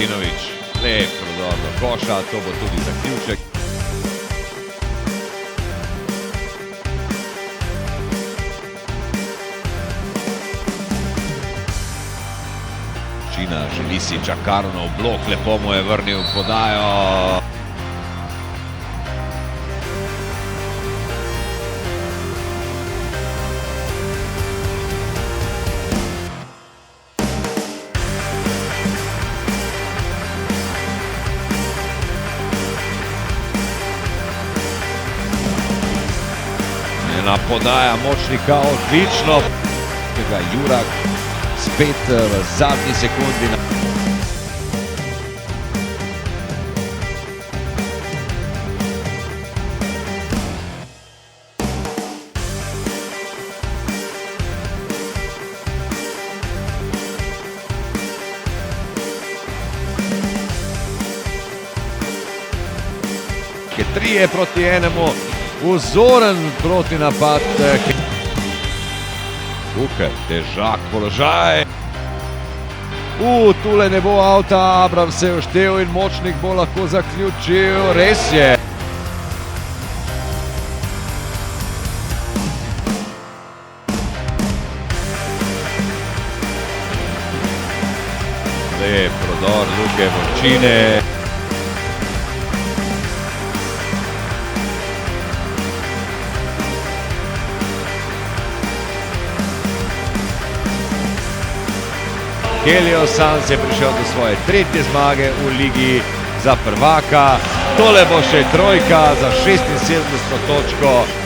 Martinović, lep prodor do koša, to bo tudi zaključek. Čina želi si Čakarnov blok, lepo mu je vrnil podajo. Ena podaja Močnika, odlično. Jurak spet v zadnji sekundi. Trije proti enemu, vzoren proti napad. Tukaj težak položaj. Tule ne bo avta, Abram se je uštel in Močnik bo lahko zaključil. Res je. Lep prodor Luke Močine. Helios Suns je prišel do svoje tretje zmage v ligi za prvaka. Tole bo še trojka za 76. točko.